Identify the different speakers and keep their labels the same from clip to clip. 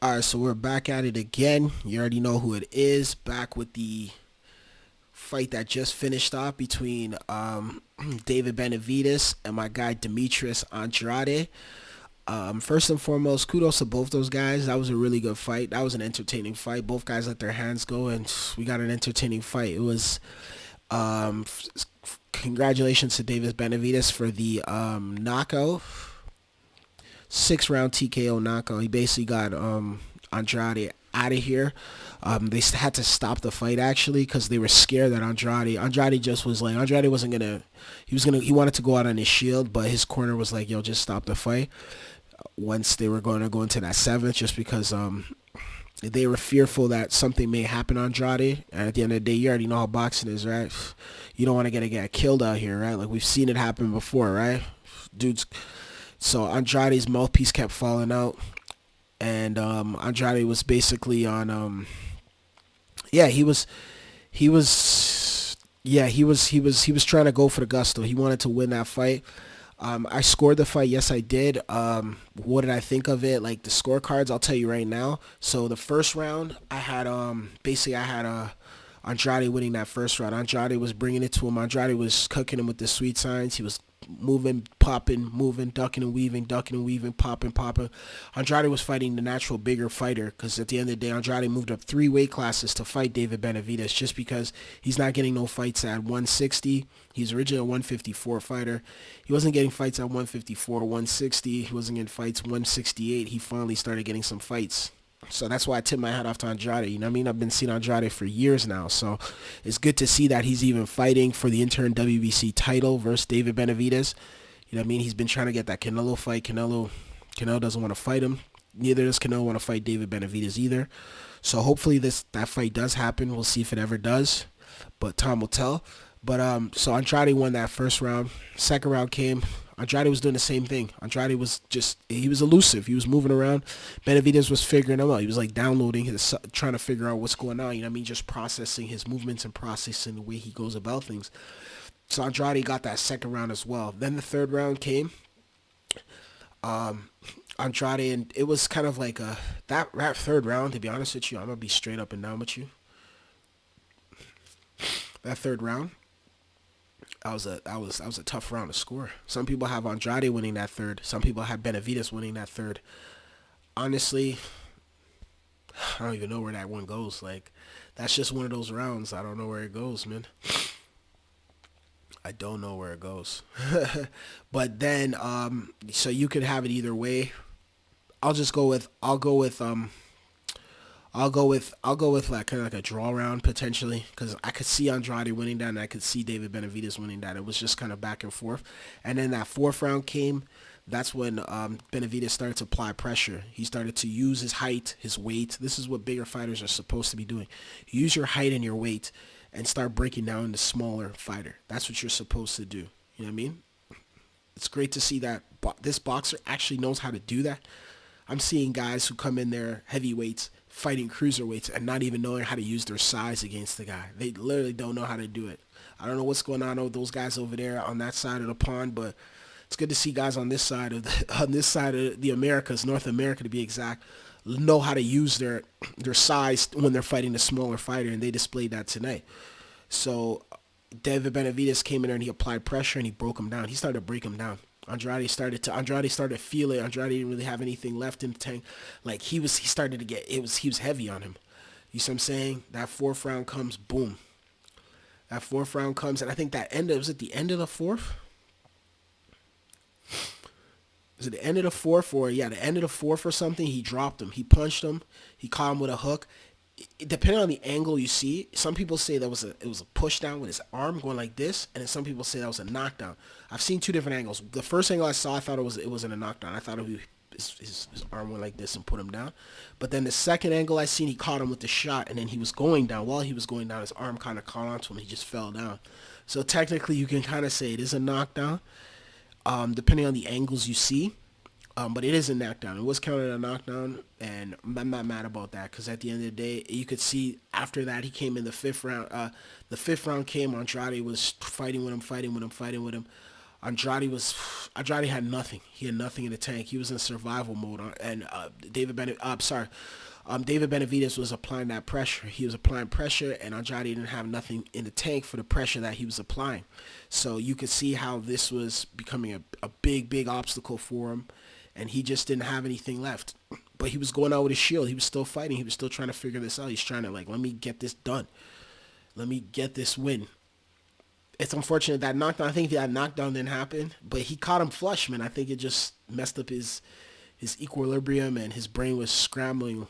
Speaker 1: Alright, so we're back at it again. You already know who it is. Back with the fight that just finished off between David Benavidez and my guy Demetrius Andrade. First and foremost, kudos to both those guys. That was a really good fight. That was an entertaining fight. Both guys let their hands go, and we got an entertaining fight. It was congratulations to David Benavidez for the knockout, 6 round TKO knockout. He basically got Andrade out of here. They had to stop the fight actually because they were scared that Andrade just was like Andrade wasn't gonna. He wanted to go out on his shield, but his corner was like, "Yo, just stop the fight." Once they were going to go into that seventh, just because they were fearful that something may happen to Andrade. And at the end of the day, you already know how boxing is, right? You don't want to get killed out here, right? Like we've seen it happen before, right? Dudes. So Andrade's mouthpiece kept falling out, and Andrade was basically on. Yeah, he was trying to go for the gusto. He wanted to win that fight. I scored the fight. Yes, I did. What did I think of it? Like the scorecards, I'll tell you right now. So the first round, I had basically I had Andrade winning that first round. Andrade was bringing it to him. Andrade was cooking him with the sweet signs. He was moving, popping, moving, ducking and weaving, popping, popping. Andrade was fighting the natural bigger fighter because at the end of the day, Andrade moved up 3 weight classes to fight David Benavidez just because he's not getting no fights at 160. He's originally a 154 fighter. He wasn't getting fights at 154, 160. He wasn't getting fights 168. He finally started getting some fights. So that's why I tip my hat off to Andrade. You know what I mean? I've been seeing Andrade for years now. So it's good to see that he's even fighting for the interim WBC title versus David Benavidez. You know what I mean? He's been trying to get that Canelo fight. Canelo doesn't want to fight him. Neither does Canelo want to fight David Benavidez either. So hopefully that fight does happen. We'll see if it ever does. But time will tell. But so Andrade won that first round. Second round came. Andrade was doing the same thing. Andrade was he was elusive. He was moving around. Benavidez was figuring him out. He was like downloading trying to figure out what's going on. You know what I mean? Just processing his movements and processing the way he goes about things. So Andrade got that second round as well. Then the third round came. Andrade, and it was kind of like that third round, to be honest with you, I'm going to be straight up and down with you. That third round, that was a tough round to score. Some people have Andrade winning that third. Some people have Benavidez winning that third. Honestly, I don't even know where that one goes. Like, that's just one of those rounds. I don't know where it goes, man. I don't know where it goes. But then, so you could have it either way. I'll go with like kind of like a draw round potentially because I could see Andrade winning that and I could see David Benavidez winning that. It was just kind of back and forth, and then that fourth round came. That's when Benavidez started to apply pressure. He started to use his height, his weight. This is what bigger fighters are supposed to be doing. Use your height and your weight and start breaking down the smaller fighter. That's what you're supposed to do. You know what I mean? It's great to see that this boxer actually knows how to do that. I'm seeing guys who come in there heavyweights fighting cruiserweights and not even knowing how to use their size against the guy. They literally don't know how to do it. I don't know what's going on with those guys over there on that side of the pond, but it's good to see guys on this side of the Americas, North America to be exact, know how to use their size when they're fighting a smaller fighter, and they displayed that tonight. So David Benavidez came in there and he applied pressure and he broke him down. He started to break him down. Andrade started to feel it. Andrade didn't really have anything left in the tank. Like he started to get he was heavy on him. You see what I'm saying? That fourth round comes, boom. That fourth round comes, and I think was at the end of the fourth? Was it the end of the fourth or the end of the fourth or something? He dropped him. He punched him. He caught him with a hook. Depending on the angle you see, some people say it was a push down with his arm going like this, and then some people say that was a knockdown. I've seen two different angles. The first angle I saw, I thought it wasn't a knockdown. I thought his arm went like this and put him down. But then the second angle I seen, he caught him with the shot, and then he was going down. While he was going down, his arm kind of caught onto him. He just fell down. So technically, you can kind of say it is a knockdown, depending on the angles you see. But it is a knockdown. It was counted a knockdown, and I'm not mad about that because at the end of the day, you could see after that he came in the fifth round. The fifth round came. Andrade was fighting with him. Andrade had nothing. He had nothing in the tank. He was in survival mode, and David Benavidez was applying that pressure. He was applying pressure, and Andrade didn't have nothing in the tank for the pressure that he was applying. So you could see how this was becoming a big, big obstacle for him, and he just didn't have anything left. But he was going out with his shield. He was still fighting. He was still trying to figure this out. He's trying to, like, let me get this done. Let me get this win. It's unfortunate that knockdown. I think that knockdown didn't happen, but he caught him flush, man. I think it just messed up his equilibrium, and his brain was scrambling.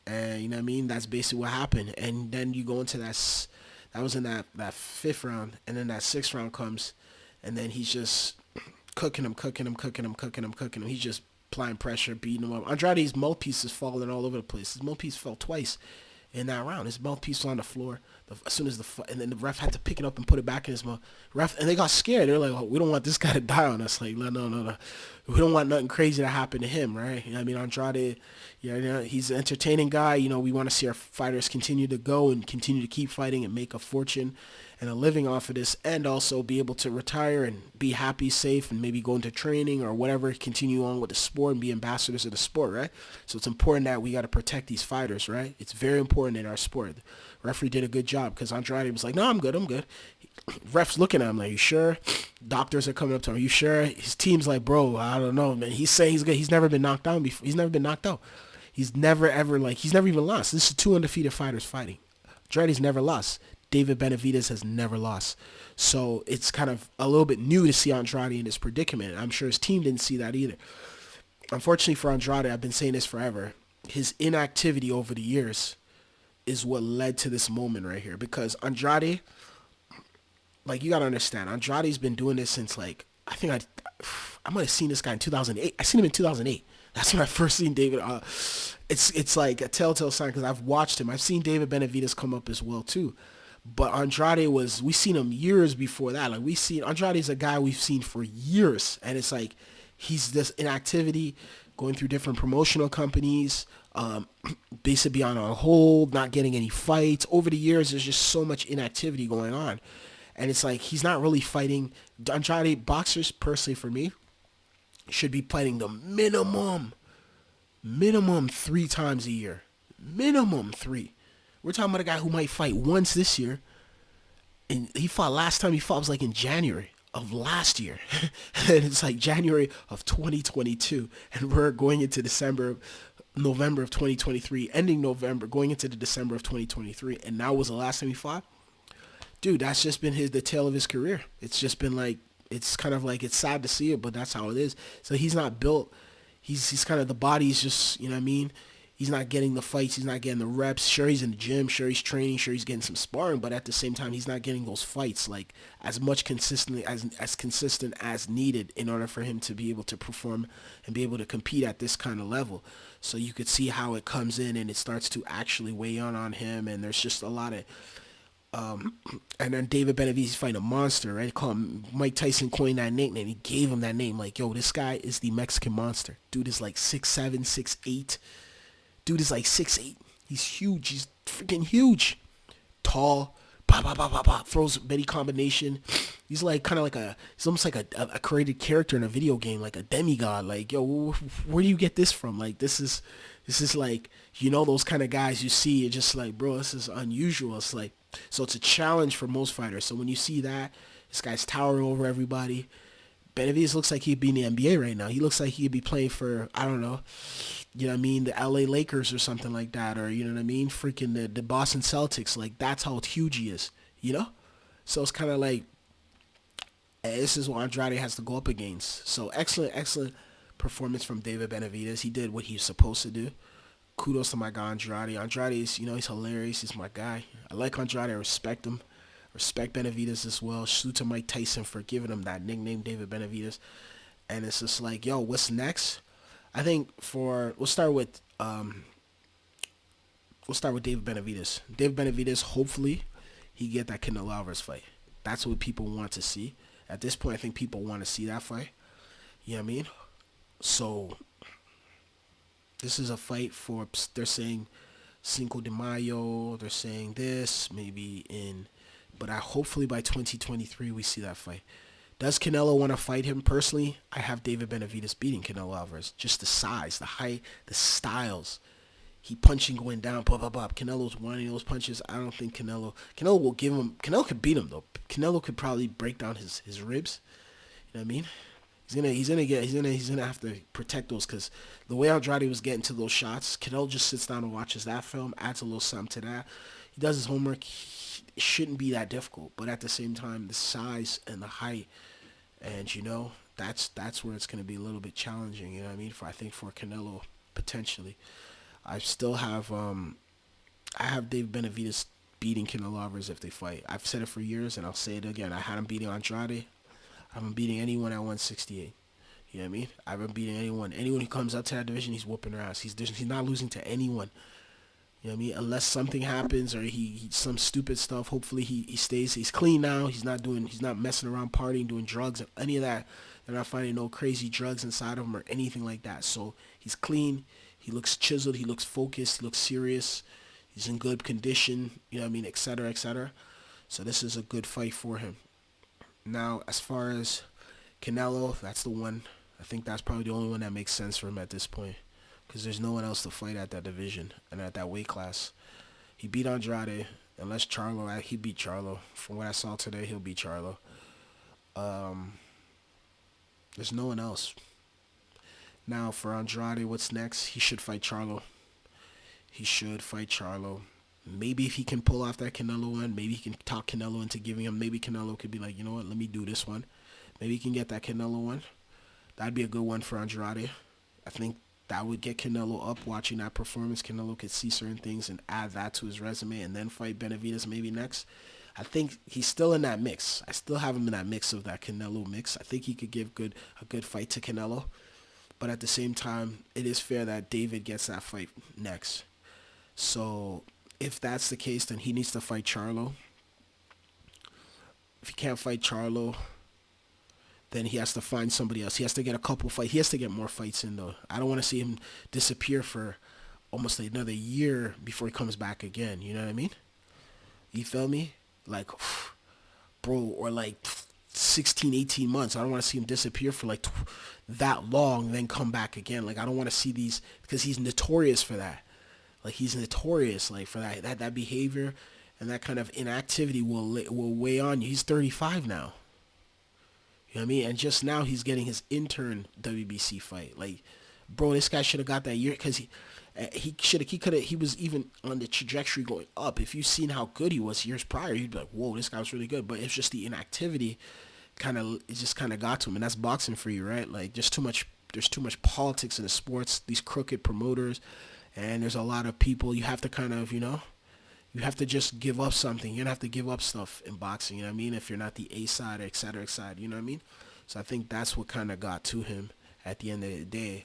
Speaker 1: And you know what I mean? That's basically what happened. And then you go into that was in that fifth round, and then that sixth round comes, and then he's just cooking him. He's just applying pressure, beating him up. Andrade's mouthpiece is falling all over the place. His mouthpiece fell twice in that round. His mouthpiece was on the floor as soon as and then the ref had to pick it up and put it back in his mouth. And they got scared. They're like, oh, we don't want this guy to die on us. Like, no. We don't want nothing crazy to happen to him, right? You know what I mean? Andrade, he's an entertaining guy. You know, we want to see our fighters continue to go and continue to keep fighting and make a fortune and a living off of this, and also be able to retire and be happy, safe, and maybe go into training or whatever, continue on with the sport and be ambassadors of the sport, right? So it's important that we got to protect these fighters, right? It's very important in our sport. The referee did a good job, because Andrade was like, no, I'm good. Ref's looking at him like, you sure? Doctors are coming up to him, are you sure? His team's like, bro, I don't know, man. He's saying he's good. He's never been knocked down before. He's never been knocked out. He's never ever, he's never even lost. This is two undefeated fighters fighting. Andrade's never lost. David Benavidez has never lost. So it's kind of a little bit new to see Andrade in this predicament. I'm sure his team didn't see that either. Unfortunately for Andrade, I've been saying this forever, his inactivity over the years is what led to this moment right here. Because Andrade, you got to understand, Andrade's been doing this since, I might have seen this guy in 2008. I seen him in 2008. That's when I first seen David. It's like a telltale sign, because I've watched him. I've seen David Benavidez come up as well, too. But Andrade we seen him years before that. Andrade's a guy we've seen for years. And it's like, he's this inactivity, going through different promotional companies, basically on hold, not getting any fights. Over the years, there's just so much inactivity going on. And it's like, he's not really fighting. Andrade, boxers, personally for me, should be fighting the minimum 3 times a year. Minimum 3. We're talking about a guy who might fight once this year. And last time he fought was in January of last year. And it's January of 2022. And we're going into November of 2023, ending November, going into the December of 2023. And now was the last time he fought? Dude, that's just been the tail of his career. It's just been it's kind of it's sad to see it, but that's how it is. So he's not built. He's kind of, the body's just, you know what I mean? He's not getting the fights. He's not getting the reps. Sure, he's in the gym. Sure, he's training. Sure, he's getting some sparring. But at the same time, he's not getting those fights as much consistently as consistent as needed in order for him to be able to perform and be able to compete at this kind of level. So you could see how it comes in and it starts to actually weigh on him. And there's just a lot of and then David Benavidez fighting a monster, right? Call him, Mike Tyson coined that nickname. He gave him that name. This guy is the Mexican monster. Dude is 6'7", 6'8". Dude is 6'8". He's huge. He's freaking huge. Tall. Throws many combination. He's he's almost like a created character in a video game, like a demigod. Where do you get this from? This is those kind of guys you see, you're just bro, this is unusual. So it's a challenge for most fighters. So when you see that, this guy's towering over everybody. Benavidez looks like he'd be in the NBA right now. He looks like he'd be playing for, I don't know, you know what I mean, the LA Lakers or something like that, or, you know what I mean, freaking the Boston Celtics. That's how huge he is, you know? So it's kind of this is what Andrade has to go up against. So excellent performance from David Benavidez. He did what he was supposed to do. Kudos to my guy Andrade. Andrade's, he's hilarious. He's my guy. I like Andrade. I respect him. Respect Benavidez as well. Salute to Mike Tyson for giving him that nickname, David Benavidez. And it's just what's next? I think we'll start with David Benavidez. David Benavidez, hopefully, he get that Canelo Alvarez fight. That's what people want to see. At this point, I think people want to see that fight. You know what I mean? So this is a fight for, they're saying Cinco de Mayo. They're saying this, maybe but hopefully by 2023 we see that fight. Does Canelo want to fight him? Personally, I have David Benavidez beating Canelo Alvarez. Just the size, the height, the styles. He punching going down, blah blah blah. Canelo's one of those punches. I don't think Canelo will give him. Canelo could beat him though. Canelo could probably break down his ribs. You know what I mean? He's gonna have to protect those, because the way Andrade was getting to those shots, Canelo just sits down and watches that film, adds a little something to that. He does his homework. It shouldn't be that difficult, but at the same time, the size and the height, and that's where it's gonna be a little bit challenging. You know what I mean? I think for Canelo potentially, I still have I have Dave Benavidez beating Canelo Alvarez if they fight. I've said it for years, and I'll say it again. I had him beating Andrade. I haven't beating anyone at 168. You know what I mean? I haven't beating anyone. Anyone who comes up to that division, he's whooping their ass. He's not losing to anyone. You know what I mean? Unless something happens or he some stupid stuff. Hopefully he stays. He's clean now. He's not messing around, partying, doing drugs, any of that. They're not finding no crazy drugs inside of him or anything like that. So he's clean. He looks chiseled. He looks focused. He looks serious. He's in good condition. You know what I mean? Et cetera, et cetera. So this is a good fight for him. Now, as far as Canelo, that's the one. I think that's probably the only one that makes sense for him at this point, because there's no one else to fight at that division and at that weight class. He beat Andrade, unless Charlo. He beat Charlo. From what I saw today, he'll beat Charlo. There's no one else. Now, for Andrade, what's next? He should fight Charlo. Maybe if he can pull off that Canelo one, maybe he can talk Canelo into giving him. Maybe Canelo could be like, you know what, let me do this one. Maybe he can get that Canelo one. That'd be a good one for Andrade. I think that would get Canelo up. Watching that performance, Canelo could see certain things and add that to his resume, and then fight Benavidez maybe next. I think he's still in that mix. I still have him in that mix of that Canelo mix. I think he could give a good fight to Canelo. But at the same time, it is fair that David gets that fight next. So if that's the case, then he needs to fight Charlo. If he can't fight Charlo, then he has to find somebody else. He has to get a couple fights. He has to get more fights in, though. I don't want to see him disappear for almost another year before he comes back again. You know what I mean? You feel me? Like, bro, or like 16, 18 months. I don't want to see him disappear for like that long, then come back again. Like, I don't want to see these, because he's notorious for that. Like, he's notorious, like, for that behavior, and that kind of inactivity will weigh on you. He's 35 now. You know what I mean? And just now he's getting his intern WBC fight. Like, bro, this guy should have got that year, because he was even on the trajectory going up. If you've seen how good he was years prior, you'd be like, whoa, this guy was really good. But it's just the inactivity it got to him, and that's boxing for you, right? Like, there's too much politics in the sports, these crooked promoters. And there's a lot of people. You have to kind of, you have to just give up something. You don't have to give up stuff in boxing, you know what I mean? If you're not the A side, et cetera, you know what I mean? So I think that's what kind of got to him at the end of the day.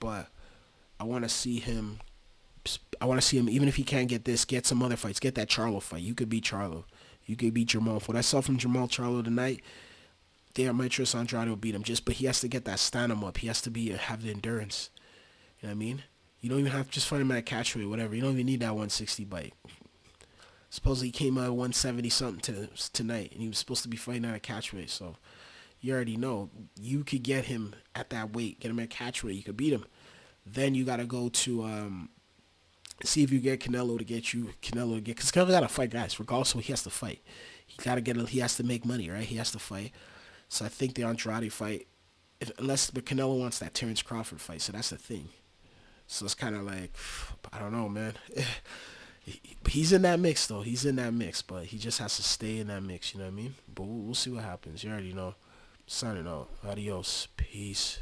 Speaker 1: But I want to see him, even if he can't get this, get some other fights. Get that Charlo fight. You could beat Charlo. You could beat Jamal. What I saw from Jamal Charlo tonight, Demetrius Andrade will beat him. But he has to get that stand-him up. He has to have the endurance. You know what I mean? You don't even have to just fight him at a catchweight, whatever. You don't even need that 160 bite. Supposedly he came out at 170 something tonight, and he was supposed to be fighting at a catchweight. So you already know you could get him at that weight, get him at catchweight. You could beat him. Then you gotta go to see if you get Canelo to get, because Canelo gotta fight guys. Regardless of what he has to fight, he has to make money, right? He has to fight. So I think the Andrade fight, but Canelo wants that Terrence Crawford fight. So that's the thing. So it's kind of like, I don't know, man. He's in that mix, though. He's in that mix, but he just has to stay in that mix, you know what I mean? But we'll see what happens. You already know. Signing out. Adios. Peace.